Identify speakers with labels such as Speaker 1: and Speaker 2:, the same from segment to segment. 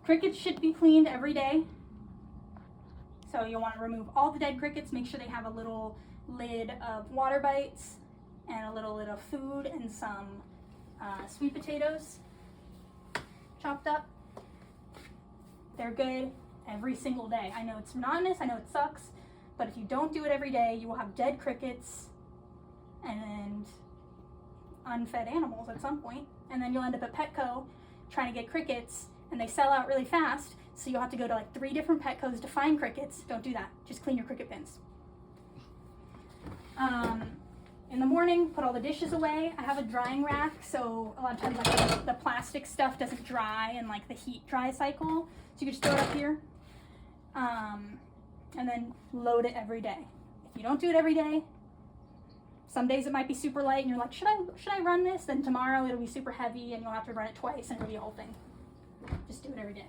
Speaker 1: Crickets should be cleaned every day. So you'll want to remove all the dead crickets, make sure they have a little lid of water bites and a little lid of food and some sweet potatoes chopped up. They're good every single day. I know it's monotonous, I know it sucks, but if you don't do it every day, you will have dead crickets and unfed animals at some point, and then you'll end up at Petco trying to get crickets, and they sell out really fast, so you'll have to go to like 3 different Petcos to find crickets. Don't do that. Just clean your cricket bins. In the morning, put all the dishes away. I have a drying rack, so a lot of times like the plastic stuff doesn't dry in like the heat dry cycle, so you can just throw it up here, and then load it every day. If you don't do it every day, some days it might be super light and you're like, should I run this? Then tomorrow it'll be super heavy and you'll have to run it twice and it'll be a whole thing. Just do it every day.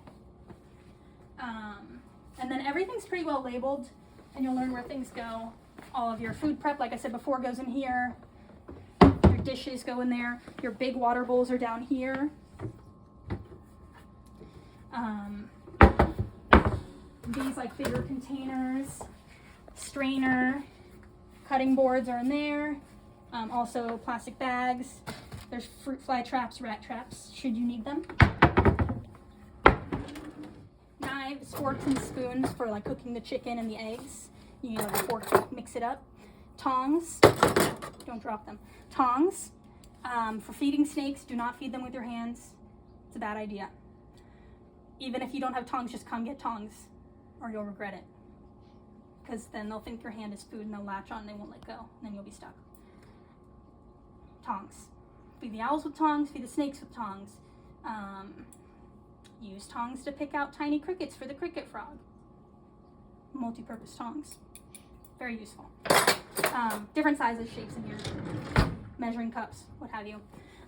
Speaker 1: And then everything's pretty well labeled and you'll learn where things go. All of your food prep, like I said before, goes in here. Your dishes go in there. Your big water bowls are down here. These like bigger containers, strainer, cutting boards are in there. Also plastic bags. There's fruit fly traps, rat traps, should you need them. Knives, forks, and spoons for like cooking the chicken and the eggs. You need a fork to mix it up. Tongs, don't drop them. Tongs, for feeding snakes, do not feed them with your hands. It's a bad idea. Even if you don't have tongs, just come get tongs or you'll regret it. Because then they'll think your hand is food and they'll latch on and they won't let go. And then you'll be stuck. Tongs. Feed the owls with tongs, feed the snakes with tongs. Use tongs to pick out tiny crickets for the cricket frog. Multi-purpose tongs. Very useful. Different sizes, shapes in here. Measuring cups, what have you.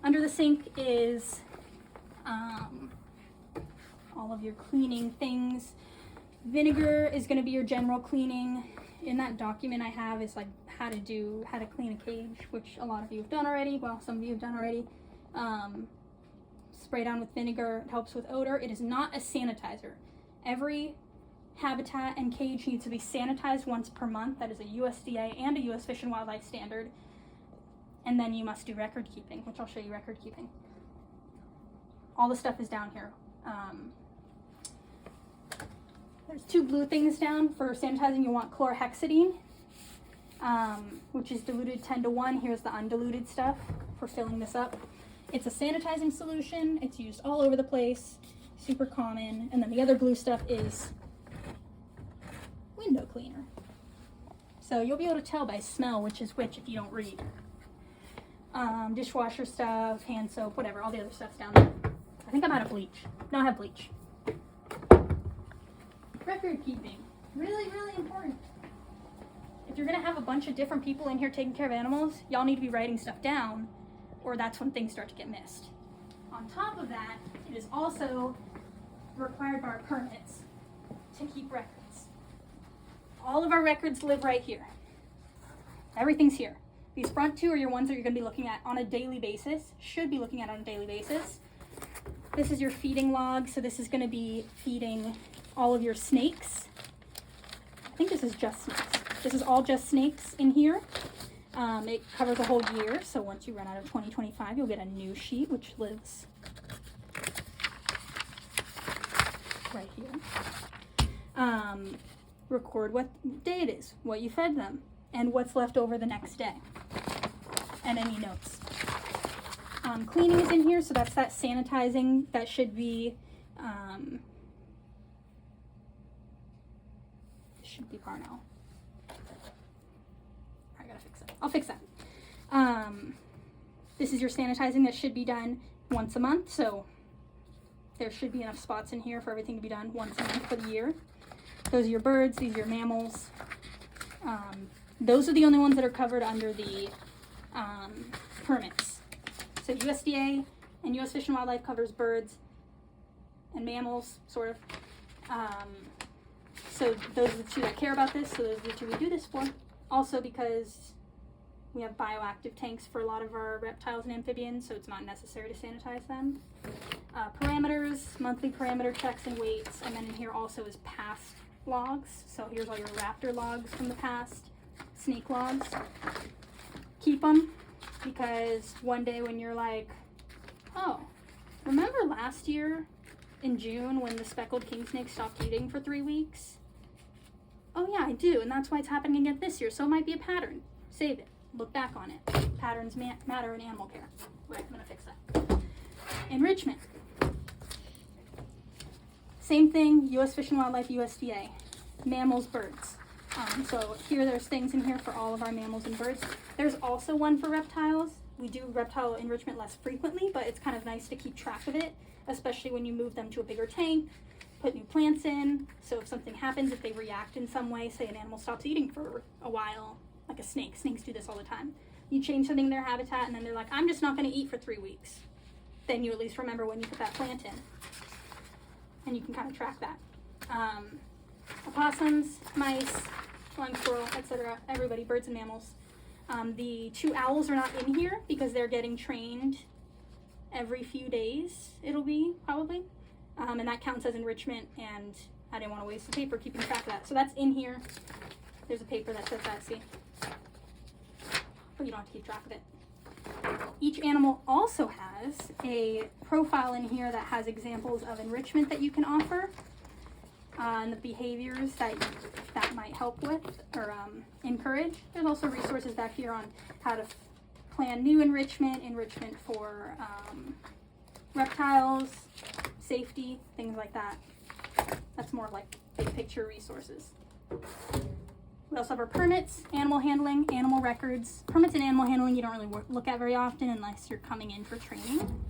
Speaker 1: Under the sink is all of your cleaning things. Vinegar is going to be your general cleaning. In that document I have is like how to clean a cage, which a lot of you have done already. Well, some of you have done already. Spray down with vinegar. It helps with odor. It is not a sanitizer. Every habitat and cage needs to be sanitized once per month. That is a USDA and a US Fish and Wildlife standard. And then you must do record keeping, which I'll show you record keeping. All the stuff is down here. There's 2 blue things down for sanitizing. You want chlorhexidine, which is diluted 10:1. Here's the undiluted stuff for filling this up. It's a sanitizing solution. It's used all over the place, super common. And then the other blue stuff is window cleaner. So you'll be able to tell by smell which is which if you don't read. Dishwasher stuff, hand soap, whatever, all the other stuff's down there. I think I'm out of bleach. No, I have bleach. Record keeping, really, really important. If you're gonna have a bunch of different people in here taking care of animals, y'all need to be writing stuff down, or that's when things start to get missed. On top of that, it is also required by our permits to keep records. All of our records live right here. Everything's here. These front 2 are your ones that you're gonna be looking at on a daily basis, should be looking at on a daily basis. This is your feeding log, so this is gonna be feeding all of your snakes. I think this is just snakes. This is all just snakes in here. It covers a whole year, so once you run out of 2025, you'll get a new sheet, which lives right here. Record what day it is, what you fed them, and what's left over the next day, and any notes. Cleaning is in here, so that's that sanitizing. That should be Parnell. I gotta fix it. I'll fix that. This is your sanitizing that should be done once a month, so there should be enough spots in here for everything to be done once a month for the year. Those are your birds, these are your mammals. Those are the only ones that are covered under the permits. So USDA and US Fish and Wildlife covers birds and mammals, sort of. So those are the 2 that care about this, so those are the 2 we do this for. Also because We have bioactive tanks for a lot of our reptiles and amphibians, so it's not necessary to sanitize them. Parameters, monthly parameter checks and weights, and then in here also is past logs. So here's all your raptor logs from the past, snake logs. Keep them, because one day when you're like, oh, remember last year in June when the speckled king snake stopped eating for 3 weeks? Oh yeah, I do, and that's why it's happening again this year, so it might be a pattern. Save it. Look back on it. Patterns matter in animal care. Wait, I'm gonna fix that. Enrichment. Same thing, U.S. Fish and Wildlife, USDA. Mammals, birds. So here there's things in here for all of our mammals and birds. There's also one for reptiles. We do reptile enrichment less frequently, but it's kind of nice to keep track of it, especially when you move them to a bigger tank, put new plants in. So if something happens, if they react in some way, say an animal stops eating for a while, like a snake. Snakes do this all the time. You change something in their habitat and then they're like, I'm just not gonna eat for 3 weeks. Then you at least remember when you put that plant in. And you can kind of track that. Opossums, mice, flying squirrel, etc. Everybody, birds and mammals. The 2 owls are not in here because they're getting trained every few days, it'll be probably. And that counts as enrichment, and I didn't want to waste the paper keeping track of that. So that's in here. There's a paper that says that, see? But you don't have to keep track of it. Each animal also has a profile in here that has examples of enrichment that you can offer, and the behaviors that might help with or encourage. There's also resources back here on how to plan new enrichment for reptiles, safety, things like that. That's more like big picture resources. We also have our permits, animal handling, animal records. Permits and animal handling you don't really look at very often unless you're coming in for training.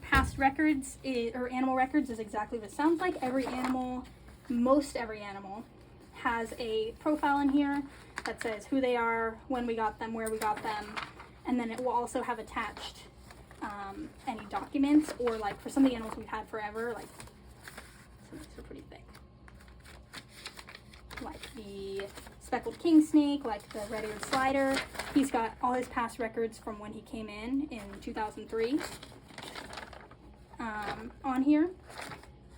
Speaker 1: Past records or animal records is exactly what it sounds like. Every animal, most every animal, has a profile in here that says who they are, when we got them, where we got them, and then it will also have attached any documents, or like for some of the animals we've had forever, like some of these are pretty thick. Like the speckled king snake, like the red-eared slider. He's got all his past records from when he came in 2003 on here.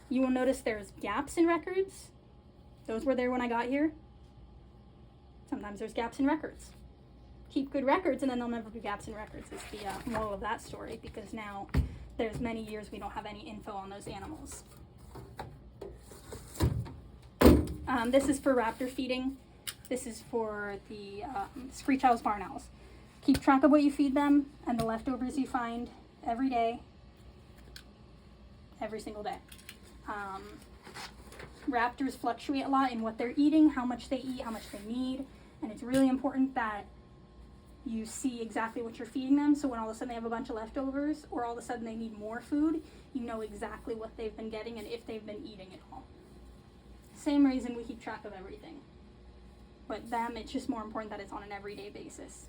Speaker 1: You will notice there's gaps in records. Those were there when I got here. Sometimes there's gaps in records. Keep good records and then there'll never be gaps in records is the moral of that story, because now there's many years we don't have any info on those animals. This is for raptor feeding. This is for the screech owls, barn owls. Keep track of what you feed them and the leftovers you find every day, every single day. Raptors fluctuate a lot in what they're eating, how much they eat, how much they need, and it's really important that you see exactly what you're feeding them, so when all of a sudden they have a bunch of leftovers or all of a sudden they need more food, you know exactly what they've been getting and if they've been eating at all. Same reason we keep track of everything. But them, it's just more important that it's on an everyday basis.